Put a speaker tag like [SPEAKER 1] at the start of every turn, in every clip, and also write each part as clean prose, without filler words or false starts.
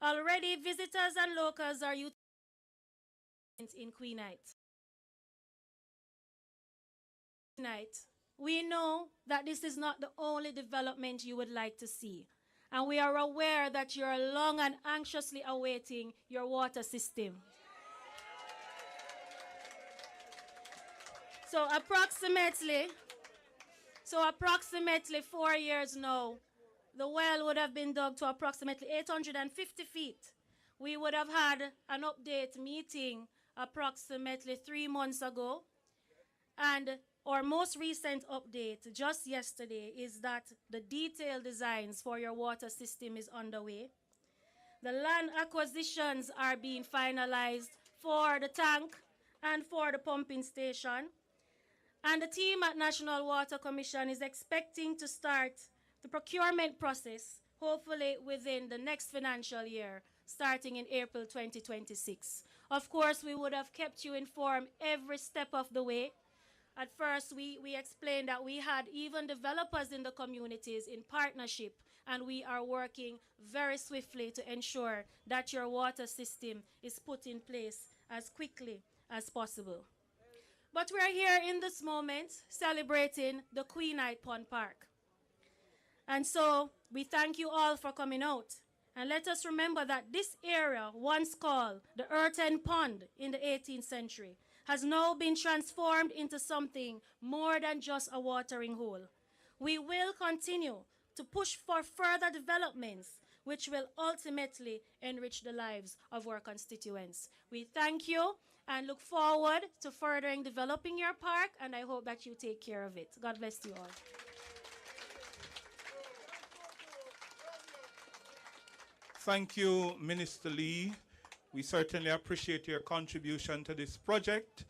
[SPEAKER 1] Already, visitors and locals are utilizing in Queenhyth. We know that this is not the only development you would like to see, and we are aware that you are long and anxiously awaiting your water system. So approximately 4 years now, the well would have been dug to approximately 850 feet. We would have had an update meeting approximately 3 months ago, and our most recent update just yesterday is that the detailed designs for your water system is underway. The land acquisitions are being finalized for the tank and for the pumping station. And the team at National Water Commission is expecting to start the procurement process, hopefully within the next financial year, starting in April 2026. Of course, we would have kept you informed every step of the way. At first, we explained that we had even developers in the communities in partnership, and we are working very swiftly to ensure that your water system is put in place as quickly as possible. But we're here in this moment celebrating the Queenhyth Pond Park. And so we thank you all for coming out. And let us remember that this area, once called the Earthen Pond in the 18th century, has now been transformed into something more than just a watering hole. We will continue to push for further developments which will ultimately enrich the lives of our constituents. We thank you and look forward to furthering developing your park, and I hope that you take care of it. God bless you all.
[SPEAKER 2] Thank you, Minister Lee. We certainly appreciate your contribution to this project.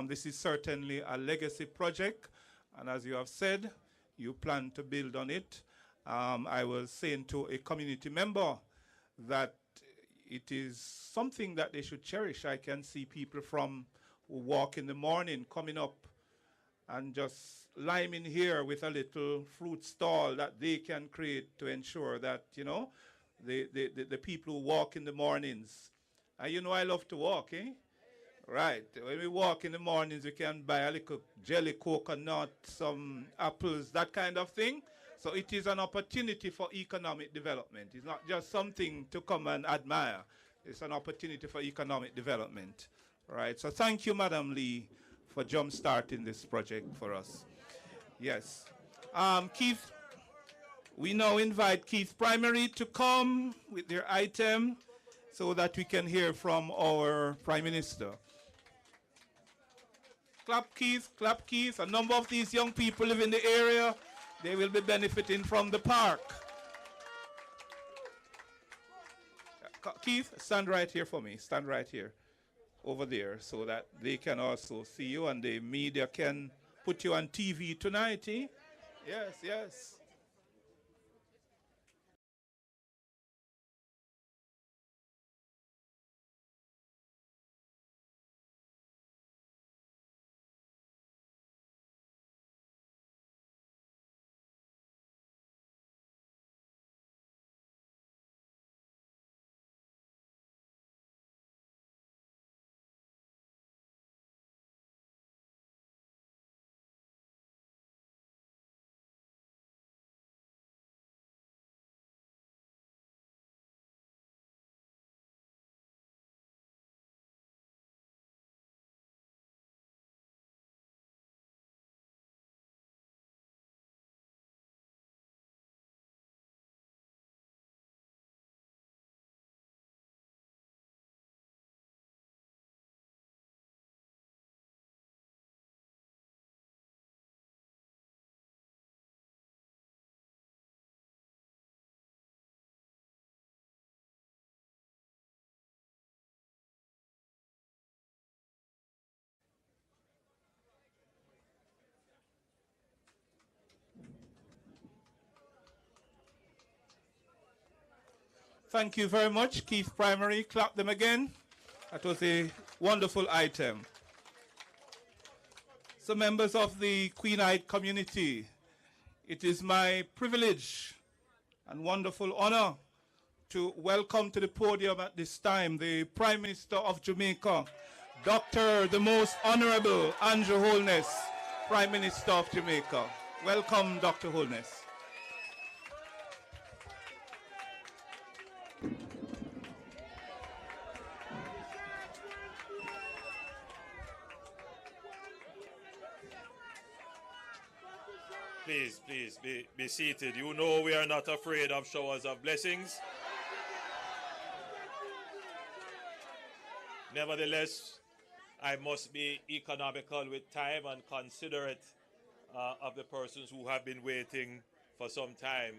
[SPEAKER 2] This is certainly a legacy project, and as you have said, you plan to build on it. I was saying to a community member that it is something that they should cherish. I can see people from who walk in the morning coming up and just liming here with a little fruit stall that they can create to ensure that, you know, the people who walk in the mornings. And you know I love to walk, eh? Right. When we walk in the mornings, we can buy a little jelly coconut, some apples, that kind of thing. So it is an opportunity for economic development. It's not just something to come and admire. It's an opportunity for economic development. Right. So thank you, Madam Lee, for jump-starting this project for us. Yes. Keith, we now invite Keith Primary to come with their item so that we can hear from our Prime Minister. Clap, Keith, clap, Keith. A number of these young people live in the area. They will be benefiting from the park. Keith, stand right here for me. Stand right here, over there, so that they can also see you and the media can put you on TV tonight, eh? Yes, yes. Thank you very much, Keith Primary. Clap them again. That was a wonderful item. So members of the Queenhyth community, it is my privilege and wonderful honor to welcome to the podium at this time the Prime Minister of Jamaica, Dr. the Most Honorable Andrew Holness, Prime Minister of Jamaica. Welcome, Dr. Holness.
[SPEAKER 3] Please be seated. You know we are not afraid of showers of blessings. Nevertheless, I must be economical with time and considerate of the persons who have been waiting for some time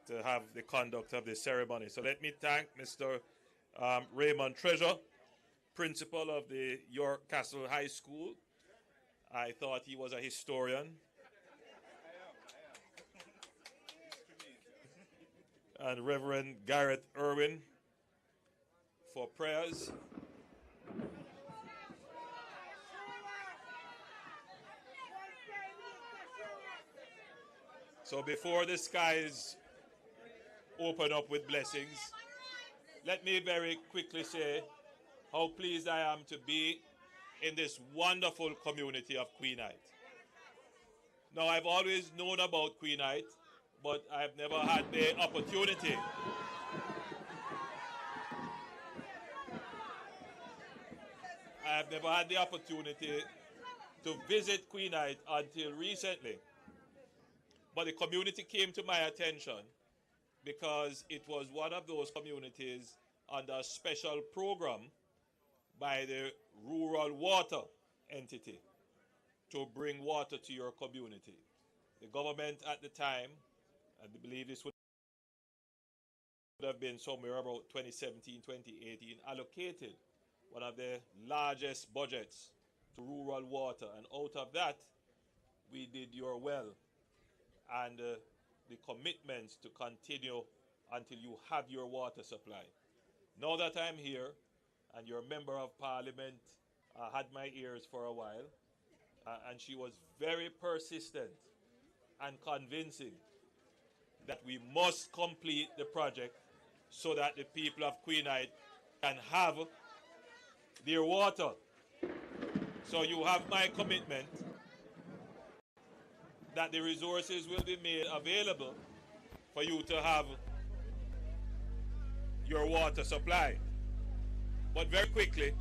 [SPEAKER 3] to have the conduct of the ceremony. So let me thank Mr. Raymond Treasure, principal of the York Castle High School. I thought he was a historian. And Reverend Garrett Irwin for prayers. So before the skies open up with blessings, let me very quickly say how pleased I am to be in this wonderful community of Queenhyth. Now, I've always known about Queenhyth, but I've never had the opportunity to visit Queenhyth until recently. But the community came to my attention because it was one of those communities under a special program by the Rural Water entity to bring water to your community. The government at the time, I believe this would have been somewhere about 2017, 2018, allocated one of the largest budgets to rural water. And out of that, we did your well and the commitments to continue until you have your water supply. Now that I'm here and your member of parliament had my ears for a while, and she was very persistent and convincing that we must complete the project so that the people of Queenhyth can have their water. So you have my commitment that the resources will be made available for you to have your water supply. But very quickly,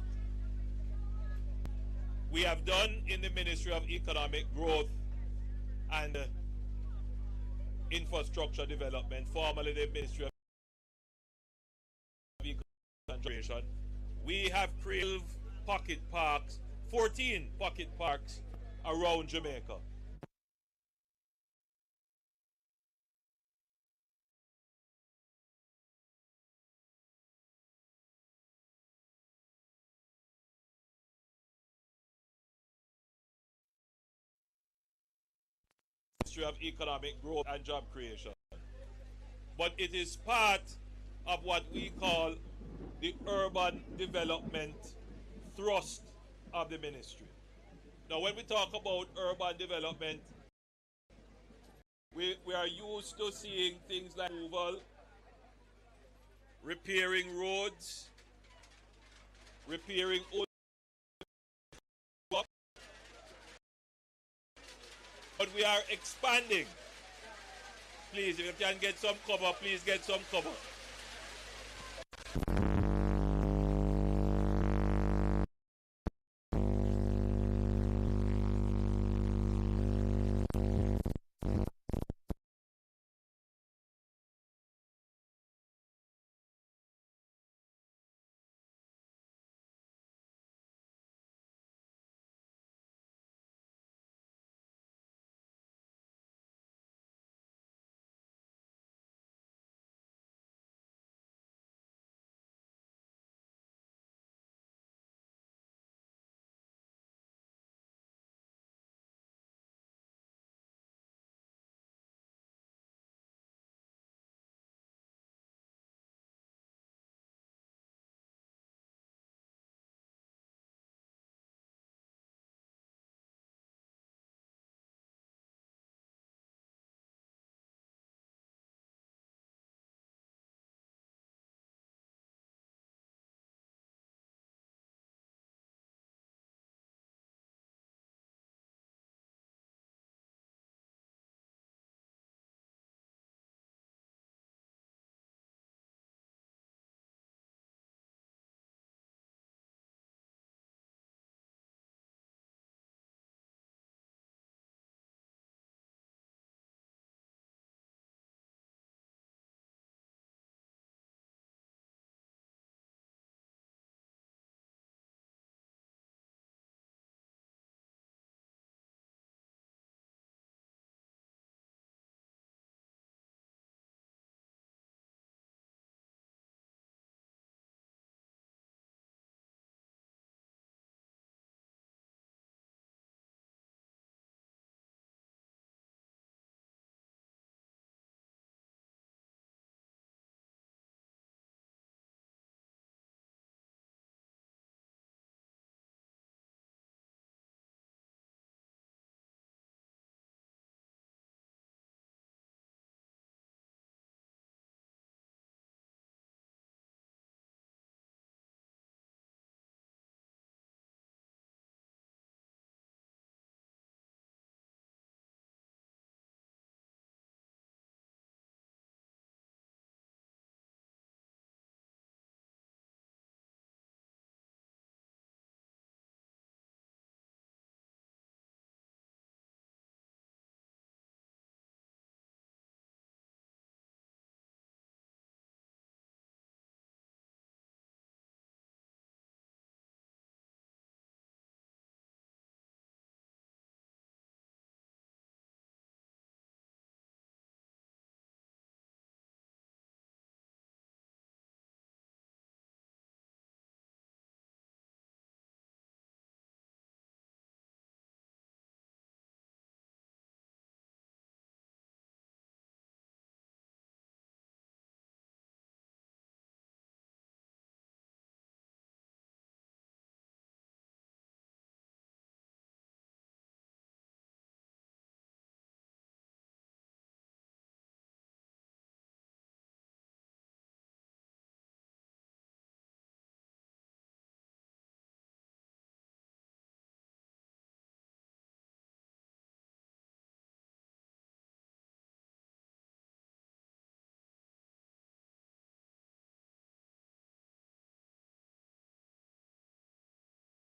[SPEAKER 3] we have done in the Ministry of Economic Growth and Infrastructure Development, formerly the Ministry of Economic, we have created pocket parks, 14 pocket parks around Jamaica. Of Economic Growth and Job Creation. But it is part of what we call the urban development thrust of the ministry. Now, when we talk about urban development, we are used to seeing things like Renewal, repairing roads, repairing old. But we are expanding. Please, if you can get some cover, please get some cover.